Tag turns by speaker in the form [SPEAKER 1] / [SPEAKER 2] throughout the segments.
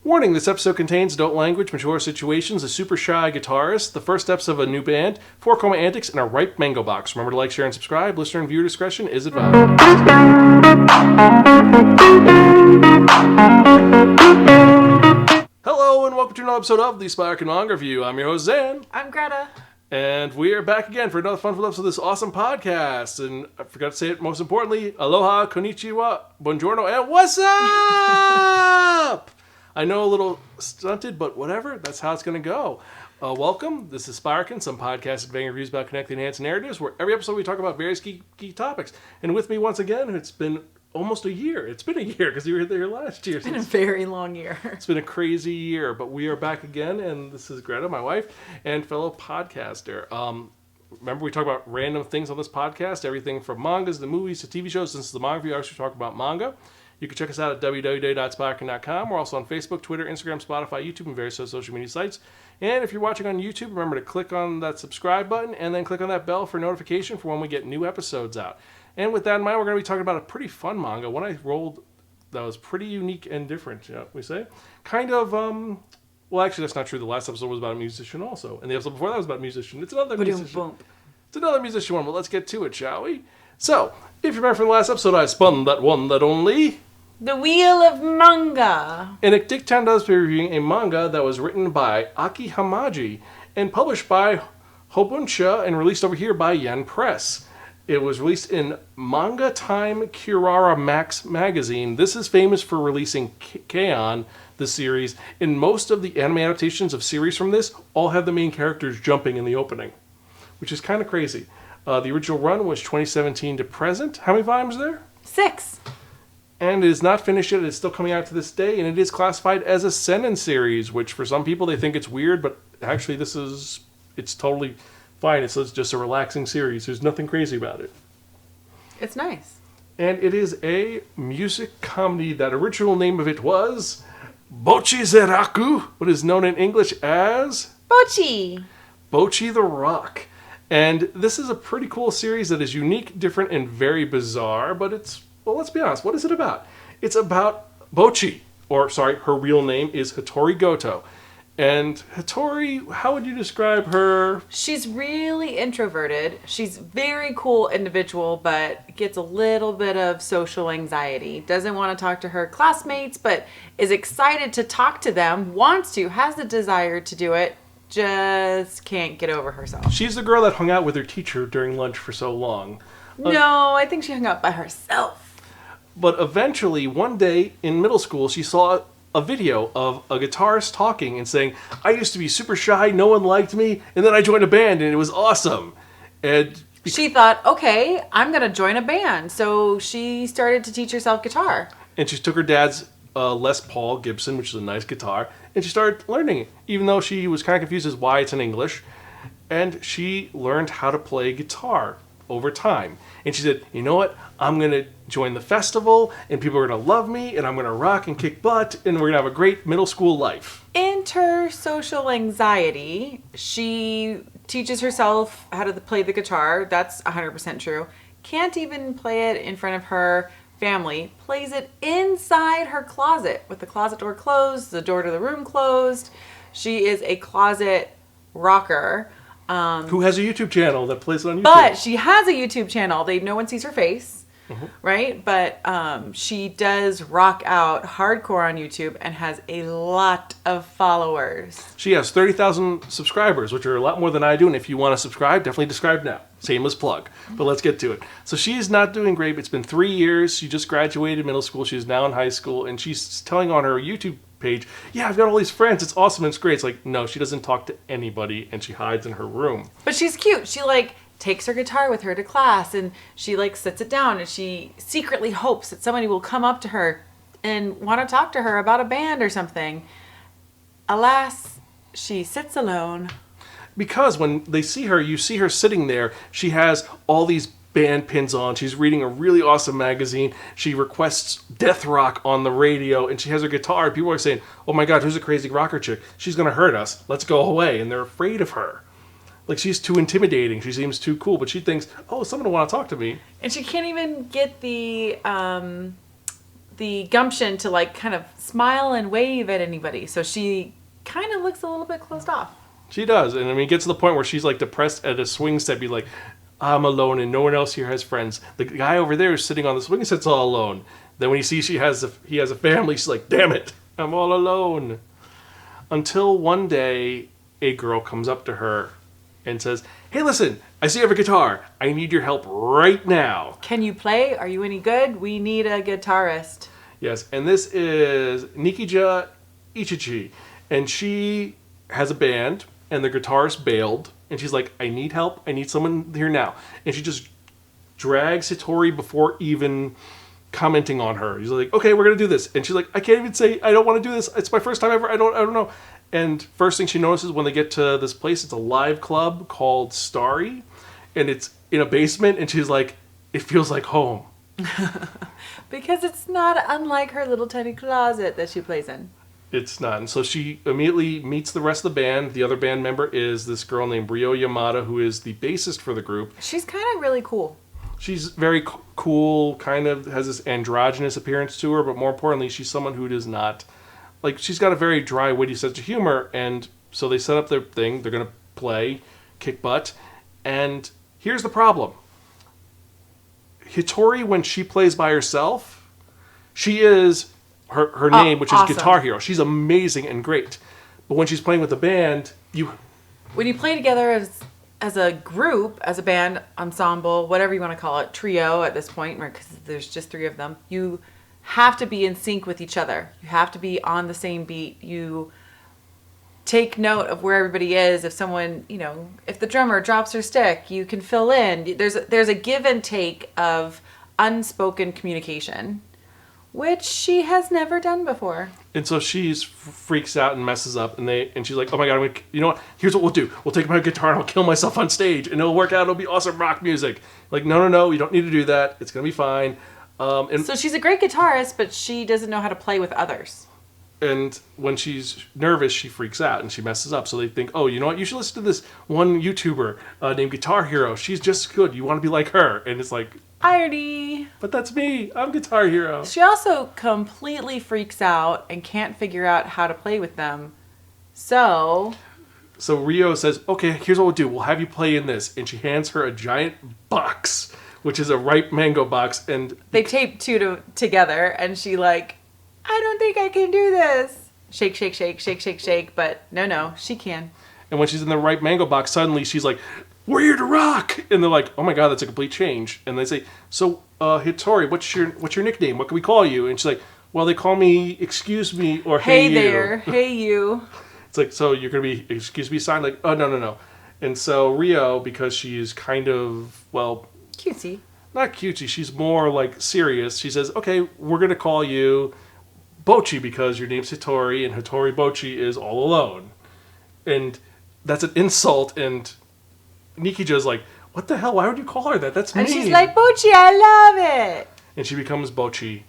[SPEAKER 1] Warning, this episode contains adult language, mature situations, a super shy guitarist, the first steps of a new band, 4 coma antics, and a ripe mango box. Remember to like, share, and subscribe. Listener and viewer discretion is advised. Hello, and welcome to another episode of the Spiraken Manga Review. I'm your host, Xan.
[SPEAKER 2] I'm Greta.
[SPEAKER 1] And we are back again for another fun episode of this awesome podcast. And I forgot to say it most importantly, aloha, konnichiwa, buongiorno, and what's up? I know a little stunted, but whatever. That's how it's going to go. Welcome. This is Spiraken, some podcast advancing reviews about connecting enhanced narratives, where every episode we talk about various key topics. And with me once again, it's been almost a year. It's been a year because you were there last year.
[SPEAKER 2] It's been a very long year.
[SPEAKER 1] It's been a crazy year, but we are back again, and this is Greta, my wife, and fellow podcaster. Remember, we talk about random things on this podcast, everything from mangas to movies to TV shows. Since the manga review, I actually talk about manga. You can check us out at www.spiraken.com. We're also on Facebook, Twitter, Instagram, Spotify, YouTube, and various social media sites. And if you're watching on YouTube, remember to click on that subscribe button and then click on that bell for notification for when we get new episodes out. And with that in mind, we're going to be talking about a pretty fun manga. One I rolled that was pretty unique and different, we say. Kind of, well, actually, that's not true. The last episode was about a musician also. And the episode before that was about a musician. It's another musician. It's another musician one, but let's get to it, shall we? So, if you remember from the last episode, I spun that one that only...
[SPEAKER 2] The Wheel of Manga.
[SPEAKER 1] And at Dick Town does be reviewing a manga that was written by Aki Hamazi and published by Hobunsha and released over here by Yen Press. It was released in Manga Time Kurara Max magazine. This is famous for releasing K-On!, the series, and most of the anime adaptations of series from this all have the main characters jumping in the opening, which is kind of crazy. The original run was 2017 to present. How many volumes are there?
[SPEAKER 2] 6.
[SPEAKER 1] And it is not finished yet. It's still coming out to this day, and it is classified as a seinen series, which for some people they think it's weird, but actually it's totally fine. It's just a relaxing series. There's nothing crazy about it.
[SPEAKER 2] It's nice.
[SPEAKER 1] And it is a music comedy. That original name of it was Bocchi The Rock, what is known in English as
[SPEAKER 2] Bocchi
[SPEAKER 1] The Rock. And this is a pretty cool series that is unique, different, and very bizarre, but it's, well, let's be honest, what is it about? It's about Bocchi, her real name is Hattori Goto. And Hattori, how would you describe her?
[SPEAKER 2] She's really introverted. She's a very cool individual, but gets a little bit of social anxiety. Doesn't want to talk to her classmates, but is excited to talk to them, wants to, has the desire to do it, just can't get over herself.
[SPEAKER 1] She's the girl that hung out with her teacher during lunch for so long.
[SPEAKER 2] No, I think she hung out by herself.
[SPEAKER 1] But eventually, one day in middle school, she saw a video of a guitarist talking and saying, I used to be super shy, no one liked me, and then I joined a band and it was awesome. And
[SPEAKER 2] she thought, okay, I'm going to join a band. So she started to teach herself guitar.
[SPEAKER 1] And she took her dad's Les Paul Gibson, which is a nice guitar, and she started learning it, even though she was kind of confused as why it's in English. And she learned how to play guitar over time. And she said, you know what? I'm going to join the festival, and people are going to love me, and I'm going to rock and kick butt, and we're going to have a great middle school life.
[SPEAKER 2] Intersocial anxiety. She teaches herself how to play the guitar. That's 100% true. Can't even play it in front of her family. Plays it inside her closet with the closet door closed, the door to the room closed. She is a closet rocker.
[SPEAKER 1] Who has a YouTube channel that plays it on YouTube.
[SPEAKER 2] But she has a YouTube channel. No one sees her face, right? But she does rock out hardcore on YouTube and has a lot of followers.
[SPEAKER 1] She has 30,000 subscribers, which are a lot more than I do. And if you want to subscribe, definitely subscribe now. Shameless plug. But let's get to it. So she's not doing great. It's been 3 years. She just graduated middle school. She's now in high school. And she's telling on her YouTube page, yeah, I've got all these friends. It's awesome. It's great. It's like, no, she doesn't talk to anybody. And she hides in her room.
[SPEAKER 2] But she's cute. She takes her guitar with her to class. And she sits it down. And she secretly hopes that somebody will come up to her and want to talk to her about a band or something. Alas, she sits alone.
[SPEAKER 1] Because when they see her, you see her sitting there. She has all these band pins on. She's reading a really awesome magazine. She requests death rock on the radio, and she has her guitar. People are saying, oh my God, who's a crazy rocker chick? She's going to hurt us. Let's go away. And they're afraid of her. She's too intimidating. She seems too cool, but she thinks, oh, someone will want to talk to me.
[SPEAKER 2] And she can't even get the the gumption to like kind of smile and wave at anybody. So she kind of looks a little bit closed off.
[SPEAKER 1] She does. And I mean, it gets to the point where she's like depressed at a swing set, be like, I'm alone and no one else here has friends. The guy over there is sitting on the swing set's all alone. Then when he sees he has a family, she's like, damn it, I'm all alone. Until one day, a girl comes up to her and says, hey, listen, I see you have a guitar. I need your help right now.
[SPEAKER 2] Can you play? Are you any good? We need a guitarist.
[SPEAKER 1] Yes, and this is Nikija Ichichi. And she has a band, and the guitarist bailed. And she's like, I need help. I need someone here now. And she just drags Hitori before even commenting on her. He's like, okay, we're going to do this. And she's like, I can't even say I don't want to do this. It's my first time ever. I don't know. And first thing she notices when they get to this place, it's a live club called Starry. And it's in a basement. And she's like, it feels like home.
[SPEAKER 2] Because it's not unlike her little tiny closet that she plays in.
[SPEAKER 1] It's not. And so she immediately meets the rest of the band. The other band member is this girl named Ryo Yamada, who is the bassist for the group.
[SPEAKER 2] She's kind of really cool.
[SPEAKER 1] She's very cool, kind of has this androgynous appearance to her, but more importantly, she's someone who does not... Like, she's got a very dry, witty sense of humor, and so they set up their thing. They're going to play, kick butt, and here's the problem. Hitori, when she plays by herself, she is... Her name, which
[SPEAKER 2] awesome.
[SPEAKER 1] is Guitar Hero. She's amazing and great. But when she's playing with the band,
[SPEAKER 2] when you play together as a group, as a band, ensemble, whatever you want to call it, trio at this point, because there's just 3 of them, you have to be in sync with each other. You have to be on the same beat. You take note of where everybody is. If someone, if the drummer drops her stick, you can fill in. There's a give and take of unspoken communication, which she has never done before.
[SPEAKER 1] And so she's freaks out and messes up, and she's like, oh my god, you know what? Here's what we'll do. We'll take my guitar and I'll kill myself on stage, and it'll work out. It'll be awesome rock music. Like, no, you don't need to do that. It's going to be fine.
[SPEAKER 2] So she's a great guitarist, but she doesn't know how to play with others.
[SPEAKER 1] And when she's nervous, she freaks out and she messes up. So they think, oh, you know what? You should listen to this one YouTuber named Guitar Hero. She's just good. You want to be like her. And it's like...
[SPEAKER 2] Irony.
[SPEAKER 1] But that's me. I'm Guitar Hero.
[SPEAKER 2] She also completely freaks out and can't figure out how to play with them. So
[SPEAKER 1] Rio says, okay, here's what we'll do. We'll have you play in this. And she hands her a giant box, which is a ripe mango box. And
[SPEAKER 2] they tape 2 together, and she like, I don't think I can do this. Shake, shake, shake, shake, shake, shake. But no, she can.
[SPEAKER 1] And when she's in the ripe mango box, suddenly she's like, we're here to rock! And they're like, oh my god, that's a complete change. And they say, so, Hitori, what's your nickname? What can we call you? And she's like, well, they call me Excuse Me or Hey You.
[SPEAKER 2] Hey there, hey you.
[SPEAKER 1] It's like, so you're going to be Excuse Me sign? Like, oh, no. And so Rio, because she's kind of, well...
[SPEAKER 2] Cutesy.
[SPEAKER 1] Not cutesy, she's more like serious. She says, okay, we're going to call you Bocchi because your name's Hitori, and Hitori Bocchi is all alone. And that's an insult, and... Nikija's like, what the hell? Why would you call her that? That's mean.
[SPEAKER 2] And she's like, Bocchi, I love it.
[SPEAKER 1] And she becomes Bocchi.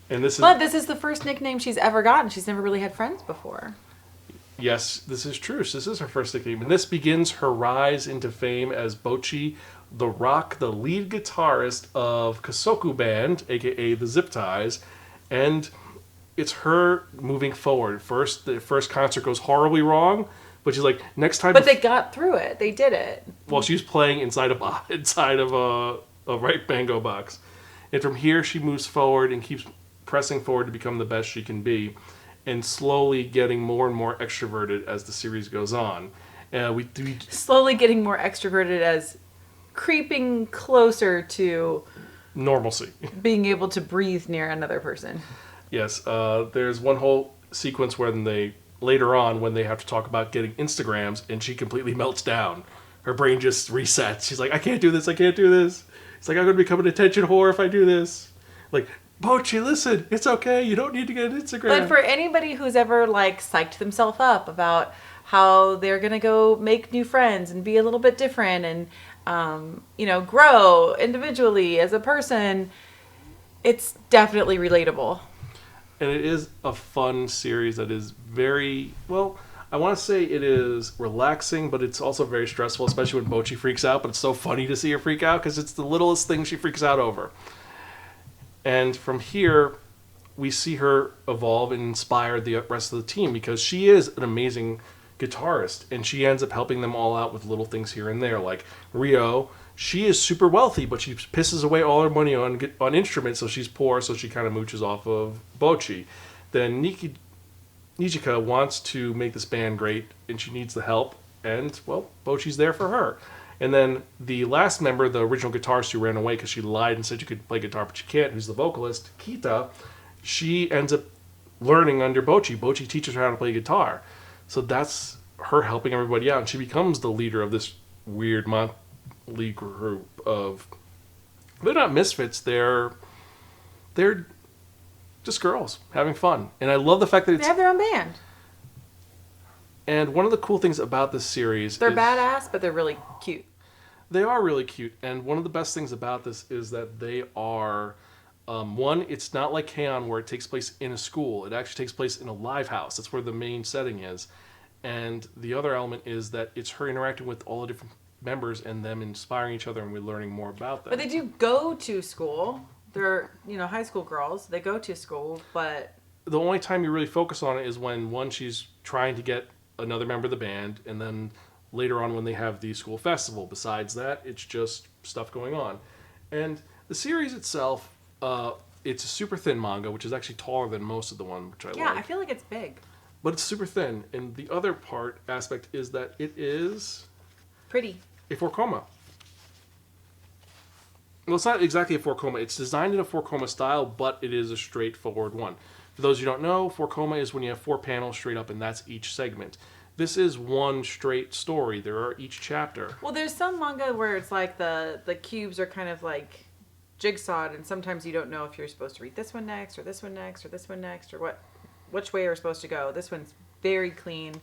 [SPEAKER 2] But this is the first nickname she's ever gotten. She's never really had friends before.
[SPEAKER 1] Yes, this is true. This is her first nickname. And this begins her rise into fame as Bocchi The Rock, the lead guitarist of Kasoku Band, a.k.a. the Zip Ties. And it's her moving forward. The first concert goes horribly wrong. But she's like, next time...
[SPEAKER 2] But they got through it. They did it.
[SPEAKER 1] Well, she's playing inside of a ripe mango box. And from here, she moves forward and keeps pressing forward to become the best she can be. And slowly getting more and more extroverted as the series goes on.
[SPEAKER 2] Slowly getting more extroverted as creeping closer to...
[SPEAKER 1] normalcy.
[SPEAKER 2] Being able to breathe near another person.
[SPEAKER 1] Yes. There's one whole sequence where later on, when they have to talk about getting Instagrams, and she completely melts down. Her brain just resets. She's like, I can't do this. It's like, I'm going to become an attention whore if I do this. Like, Bocchi, listen, it's okay. You don't need to get an Instagram.
[SPEAKER 2] But for anybody who's ever, like, psyched themselves up about how they're going to go make new friends and be a little bit different and, grow individually as a person, it's definitely relatable.
[SPEAKER 1] And it is a fun series that is very, well, I want to say it is relaxing, but it's also very stressful, especially when Bocchi freaks out. But it's so funny to see her freak out because it's the littlest thing she freaks out over. And from here, we see her evolve and inspire the rest of the team because she is an amazing guitarist, and she ends up helping them all out with little things here and there. Like Rio, she is super wealthy, but she pisses away all her money on instruments, so she's poor, so she kind of mooches off of Bocchi. Then Nijika wants to make this band great, and she needs the help, and, well, Bocchi's there for her. And then the last member, the original guitarist who ran away because she lied and said you could play guitar, but you can't, who's the vocalist, Kita, she ends up learning under Bocchi. Bocchi teaches her how to play guitar. So that's her helping everybody out, and she becomes the leader of this weird motley group of... They're not misfits, they're just girls having fun. And I love the fact that it's...
[SPEAKER 2] They have their own band.
[SPEAKER 1] And one of the cool things about this series
[SPEAKER 2] They're badass, but they're really cute.
[SPEAKER 1] They are really cute. And one of the best things about this is that they are... one, it's not like K-On! Where it takes place in a school. It actually takes place in a live house. That's where the main setting is. And the other element is that it's her interacting with all the different members and them inspiring each other, and we're learning more about them.
[SPEAKER 2] But they do go to school. They're, high school girls. They go to school, but...
[SPEAKER 1] The only time you really focus on it is when, one, she's trying to get another member of the band, and then later on when they have the school festival. Besides that, it's just stuff going on. And the series itself... it's a super thin manga, which is actually taller than most of the one, which I like.
[SPEAKER 2] Yeah, I feel like it's big.
[SPEAKER 1] But it's super thin. And the other aspect is that it is...
[SPEAKER 2] Pretty.
[SPEAKER 1] A 4-koma. Well, it's not exactly a 4-koma. It's designed in a 4-koma style, but it is a straightforward one. For those who don't know, 4-koma is when you have 4 panels straight up, and that's each segment. This is one straight story. There are each chapter.
[SPEAKER 2] Well, there's some manga where it's like the cubes are kind of like... jigsawed, and sometimes you don't know if you're supposed to read this one next, or this one next, or this one next, or which way you're supposed to go. This one's very clean,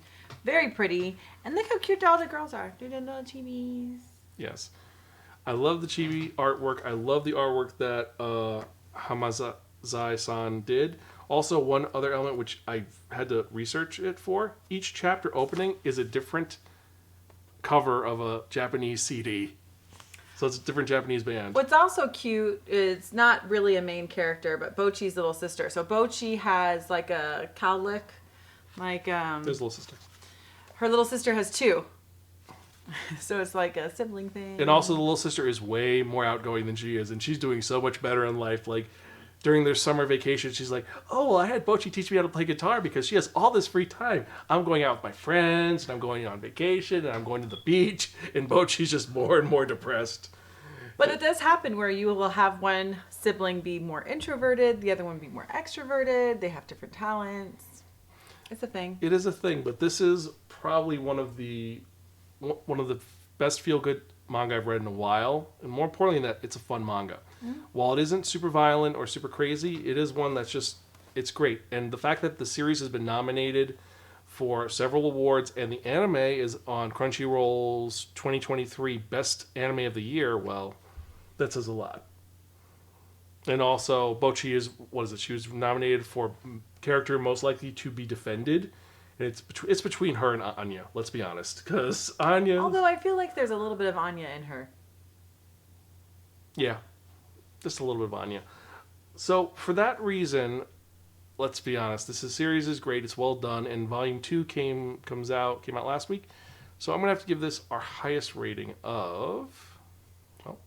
[SPEAKER 2] very pretty, and look how cute all the girls are. Do the little chibis.
[SPEAKER 1] Yes. I love the chibi artwork. I love the artwork that Hamazi-san did. Also, one other element which I had to research it for, each chapter opening is a different cover of a Japanese CD. So it's a different Japanese band.
[SPEAKER 2] What's also cute is not really a main character, but Bocchi's little sister. So Bocchi has like a cowlick, like
[SPEAKER 1] There's a little sister.
[SPEAKER 2] Her little sister has 2. So it's like a sibling thing.
[SPEAKER 1] And also the little sister is way more outgoing than she is, and she's doing so much better in life. Like during their summer vacation, she's like, "Oh, well, I had Bocchi teach me how to play guitar because she has all this free time. I'm going out with my friends, and I'm going on vacation, and I'm going to the beach." And Bocchi's just more and more depressed.
[SPEAKER 2] But it does happen where you will have one sibling be more introverted, the other one be more extroverted. They have different talents. It's a thing.
[SPEAKER 1] It is a thing, but this is probably one of the best feel-good manga I've read in a while. And more importantly than that, it's a fun manga. Mm-hmm. While it isn't super violent or super crazy, it is one that's just, it's great. And the fact that the series has been nominated for several awards, and the anime is on Crunchyroll's 2023 Best Anime of the Year, well, that says a lot. And also, Bocchi is, she was nominated for character most likely to be defended. And it's between her and Anya, let's be honest. Because Anya...
[SPEAKER 2] Although I feel like there's a little bit of Anya in her.
[SPEAKER 1] Yeah, just a little bit of Anya. So, for that reason, let's be honest, this series is great, it's well done, and Volume 2 came out last week. So I'm going to have to give this our highest rating of... Well,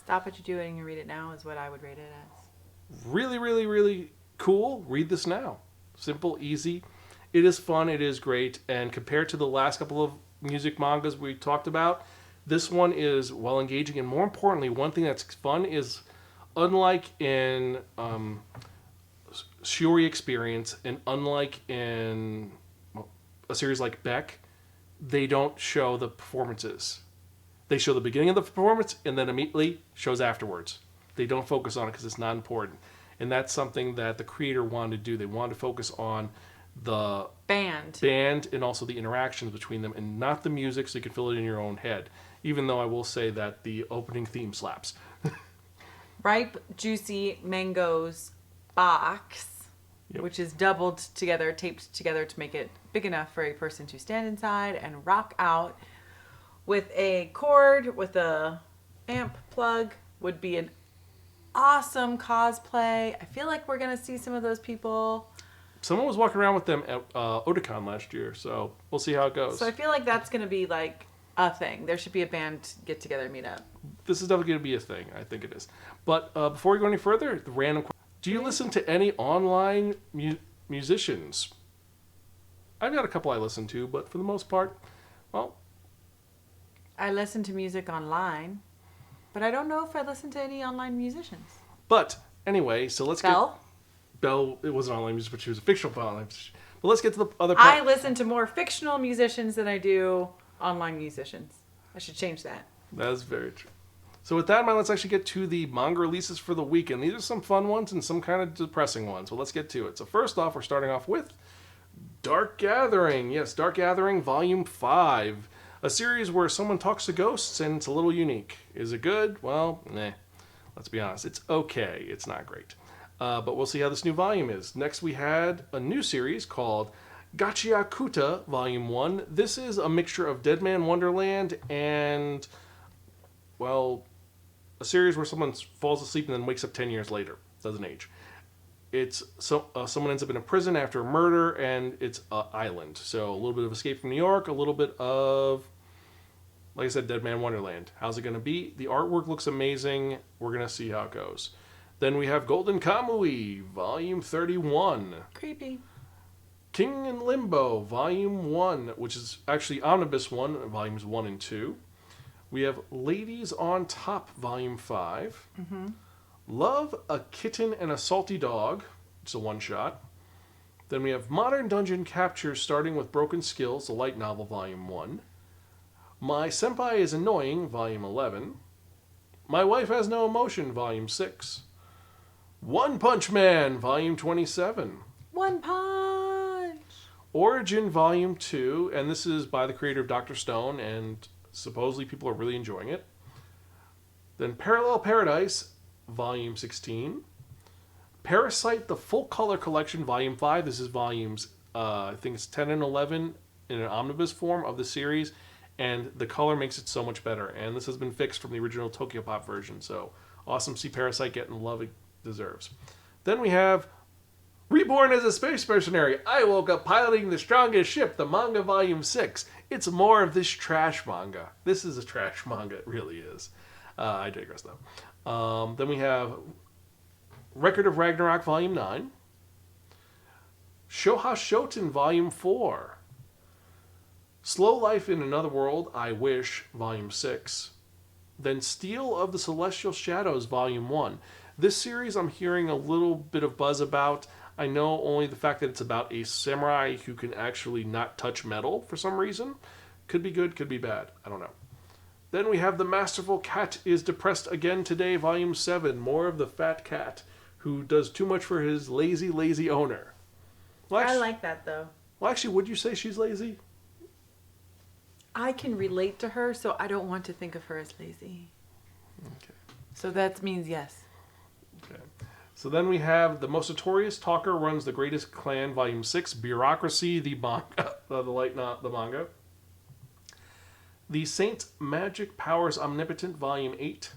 [SPEAKER 2] stop what you're doing and read it now is what I would rate it as.
[SPEAKER 1] Really, really, really cool. Read this now. Simple, easy. It is fun, it is great, and compared to the last couple of music mangas we talked about, this one is well engaging, and more importantly, one thing that's fun is, unlike in Shiori Experience, and unlike in a series like Beck, they don't show the performances. They show the beginning of the performance, and then immediately shows afterwards. They don't focus on it because it's not important. And that's something that the creator wanted to do. They wanted to focus on the band and also the interactions between them, and not the music, so you can feel it in your own head. Even though I will say that the opening theme slaps.
[SPEAKER 2] Ripe, juicy mangoes box,
[SPEAKER 1] yep.
[SPEAKER 2] Which is doubled together, taped together to make it big enough for a person to stand inside and rock out, with a cord with a amp plug, would be an awesome cosplay. I feel like we're going to see some of those people.
[SPEAKER 1] Someone was walking around with them at Otakon last year, so we'll see how it goes.
[SPEAKER 2] So I feel like that's going to be like a thing. There should be a band get-together meetup.
[SPEAKER 1] This is definitely going to be a thing. I think it is. But before we go any further, the random question. Do you listen to any online musicians? I've got a couple I listen to, but for the most part, well...
[SPEAKER 2] I listen to music online, but I don't know if I listen to any online musicians.
[SPEAKER 1] But anyway, so let's
[SPEAKER 2] Belle?
[SPEAKER 1] Belle, it wasn't online music, but she was a fictional online musician. But let's get to the other
[SPEAKER 2] I listen to more fictional musicians than I do online musicians. I should change that.
[SPEAKER 1] That is very true. So with that in mind, let's actually get to the manga releases for the week. And these are some fun ones and some kind of depressing ones. So let's get to it. So first off, we're starting off with Dark Gathering. Yes, Dark Gathering Volume 5. A series where someone talks to ghosts and it's a little unique. Is it good? Well, nah. Let's be honest. It's okay. It's not great. But we'll see how this new volume is. Next, we had a new series called Gachiakuta Volume 1. This is a mixture of Dead Man Wonderland and, well, a series where someone falls asleep and then wakes up 10 years later. Doesn't age. It's someone ends up in a prison after a murder, and it's an island. So a little bit of Escape from New York, a little bit of, like I said, Dead Man Wonderland. How's it going to be? The artwork looks amazing. We're going to see how it goes. Then we have Golden Kamui, Volume 31.
[SPEAKER 2] Creepy.
[SPEAKER 1] King in Limbo, Volume 1, which is actually Omnibus 1, Volumes 1 and 2. We have Ladies on Top, Volume 5. Mm-hmm. Love, a Kitten and a Salty Dog, it's a one-shot. Then we have Modern Dungeon Capture, starting with Broken Skills, a light novel, Volume 1. My Senpai is Annoying, Volume 11. My Wife Has No Emotion, Volume 6. One Punch Man, Volume 27.
[SPEAKER 2] One Punch!
[SPEAKER 1] Origin, Volume 2, and this is by the creator of Dr. Stone, and supposedly people are really enjoying it. Then Parallel Paradise, Volume 16. Parasite, the Full Color Collection, Volume 5. This is volumes, I think it's 10 and 11 in an omnibus form of the series, and the color makes it so much better. And this has been fixed from the original Tokyo Pop version, so awesome to see Parasite getting the love it deserves. Then we have Reborn as a Space Mercenary. I woke up piloting the strongest ship, the manga Volume 6. It's more of this trash manga. This is a trash manga, it really is. I digress, though. Then we have Record of Ragnarok, Volume 9. Shoha Shoten, Volume 4. Slow Life in Another World, I Wish, Volume 6. Then Steel of the Celestial Shadows, Volume 1. This series I'm hearing a little bit of buzz about. I know only the fact that it's about a samurai who can actually not touch metal for some reason. Could be good, could be bad. I don't know. Then we have The Masterful Cat is Depressed Again Today, Volume 7. More of the fat cat who does too much for his lazy, lazy owner. Well, actually,
[SPEAKER 2] I like that, though.
[SPEAKER 1] Well, actually, would you say she's lazy?
[SPEAKER 2] I can relate to her, so I don't want to think of her as lazy.
[SPEAKER 1] Okay.
[SPEAKER 2] So that means yes.
[SPEAKER 1] Okay. So then we have The Most Notorious Talker Runs the Greatest Clan, Volume 6. Bureaucracy, the manga. The manga. The Saint Magic Powers Omnipotent, Volume 8.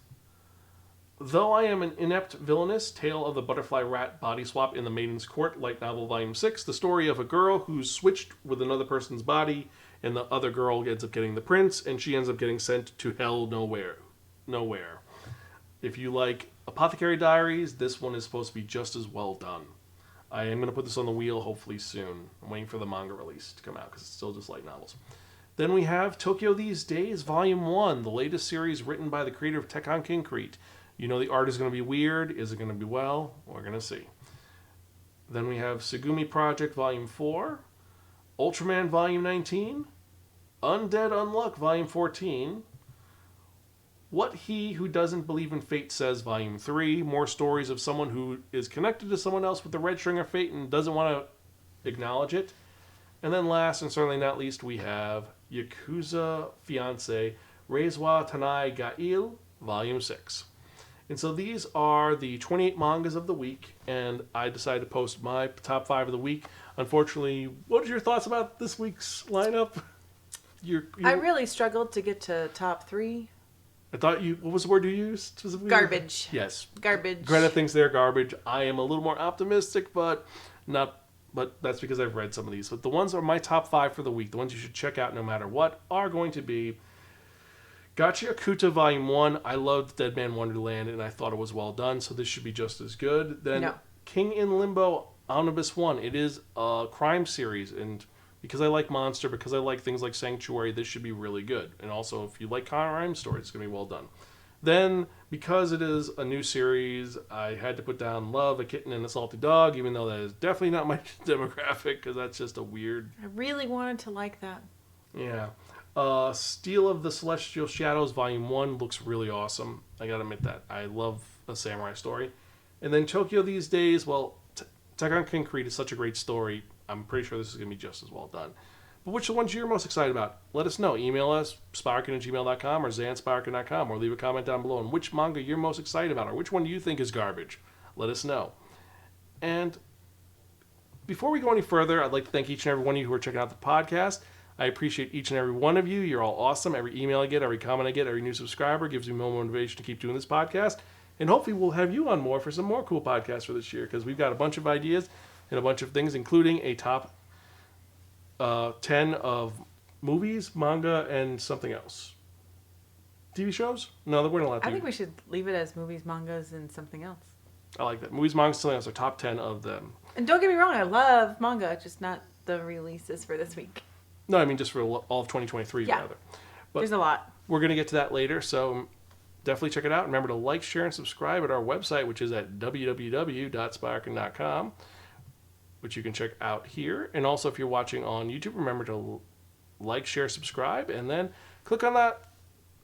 [SPEAKER 1] Though I Am an Inept Villainess, Tale of the Butterfly Rat Body Swap in the Maiden's Court, light novel, Volume 6. The story of a girl who's switched with another person's body, and the other girl ends up getting the prince, and she ends up getting sent to hell nowhere. If you like Apothecary Diaries, this one is supposed to be just as well done. I am going to put this on the wheel hopefully soon. I'm waiting for the manga release to come out because it's still just light novels. Then we have Tokyo These Days, Volume 1, the latest series written by the creator of Tekken Concrete. You know the art is going to be weird. Is it going to be well? We're going to see. Then we have Sugumi Project, Volume 4, Ultraman, Volume 19, Undead Unluck, Volume 14, What He Who Doesn't Believe in Fate Says, Volume 3, more stories of someone who is connected to someone else with the red string of fate and doesn't want to acknowledge it. And then last, and certainly not least, we have Yakuza Fiancé, Reiwa Tanai Gail, Volume 6. And so these are the 28 mangas of the week, and I decided to post my top 5 of the week. Unfortunately, what are your thoughts about this week's lineup?
[SPEAKER 2] I really struggled to get to top 3.
[SPEAKER 1] I thought you... What was the word you used specifically?
[SPEAKER 2] Garbage.
[SPEAKER 1] Yes.
[SPEAKER 2] Garbage.
[SPEAKER 1] Greta thinks they're garbage. I am a little more optimistic, but that's because I've read some of these. But the ones are my top 5 for the week. The ones you should check out no matter what are going to be Gotcha Akuta Volume 1. I loved Dead Man Wonderland, and I thought it was well done, so this should be just as good. Then King in Limbo Omnibus 1. It is a crime series, and because I like Monster, because I like things like Sanctuary, this should be really good. And also, if you like crime stories, it's going to be well done. Then, because it is a new series, I had to put down Love, a Kitten, and a Salty Dog, even though that is definitely not my demographic, because that's just a weird...
[SPEAKER 2] I really wanted to like that.
[SPEAKER 1] Yeah. Steel of the Celestial Shadows Volume 1 looks really awesome. I gotta admit that. I love a samurai story. And then Tokyo These Days, well, Attack on Concrete is such a great story. I'm pretty sure this is going to be just as well done. But which ones you're most excited about? Let us know. Email us, spiraken@gmail.com or zanspiraken.com, or leave a comment down below on which manga you're most excited about, or which one do you think is garbage. Let us know. And before we go any further, I'd like to thank each and every one of you who are checking out the podcast. I appreciate each and every one of you. You're all awesome. Every email I get, every comment I get, every new subscriber gives me more motivation to keep doing this podcast. And hopefully we'll have you on more for some more cool podcasts for this year, because we've got a bunch of ideas and a bunch of things, including a top 10 of movies, manga, and something else. TV shows? No, we're not allowed to.
[SPEAKER 2] I think we should leave it as movies, mangas, and something else.
[SPEAKER 1] I like that. Movies, mangas, something else are top 10 of them.
[SPEAKER 2] And don't get me wrong, I love manga, just not the releases for this week.
[SPEAKER 1] No, I mean just for all of 2023, rather. But
[SPEAKER 2] there's a lot.
[SPEAKER 1] We're going to get to that later, so definitely check it out. Remember to like, share, and subscribe at our website, which is at www.spiraken.com, which you can check out here. And also, if you're watching on YouTube, remember to like, share, subscribe, and then click on that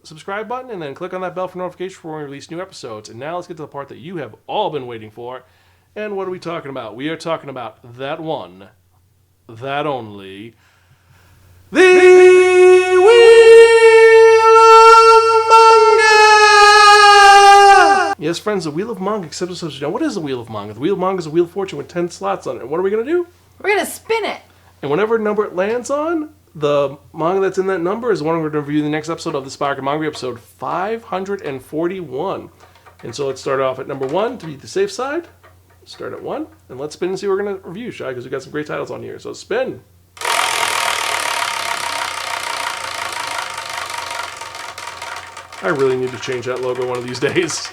[SPEAKER 1] subscribe button, and then click on that bell for notification for when we release new episodes. And now let's get to the part that you have all been waiting for. And what are we talking about? We are talking about that one, that only, the Wheel of Manga! Yes, friends, the Wheel of Manga, except episodes. Now, what is the Wheel of Manga? The Wheel of Manga is a Wheel of Fortune with 10 slots on it. And what are we going to do?
[SPEAKER 2] We're going to spin it.
[SPEAKER 1] And whatever number it lands on, the manga that's in that number is the one we're going to review in the next episode of the Spiraken Manga, episode 541. And so let's start off at number 1 to be the safe side. Start at 1, and let's spin and see what we're going to review, Shai, because we've got some great titles on here. So spin. I really need to change that logo one of these days.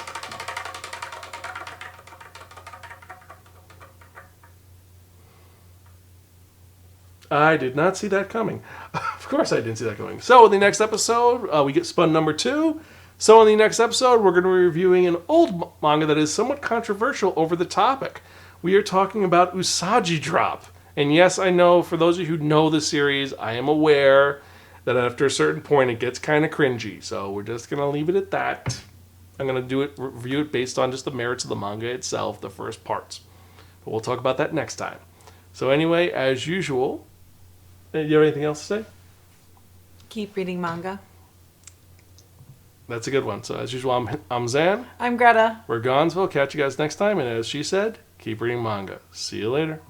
[SPEAKER 1] I did not see that coming. Of course I didn't see that coming. So in the next episode, we get spun number 2. So in the next episode, we're going to be reviewing an old manga that is somewhat controversial over the topic. We are talking about Usagi Drop. And yes, I know, for those of you who know the series, I am aware that after a certain point it gets kind of cringy. So we're just going to leave it at that. I'm going to review it based on just the merits of the manga itself, the first parts. But we'll talk about that next time. So anyway, as usual, do you have anything else to say?
[SPEAKER 2] Keep reading manga.
[SPEAKER 1] That's a good one. So as usual, I'm Zan.
[SPEAKER 2] I'm Greta.
[SPEAKER 1] We're Gonzville. Catch you guys next time. And as she said, keep reading manga. See you later.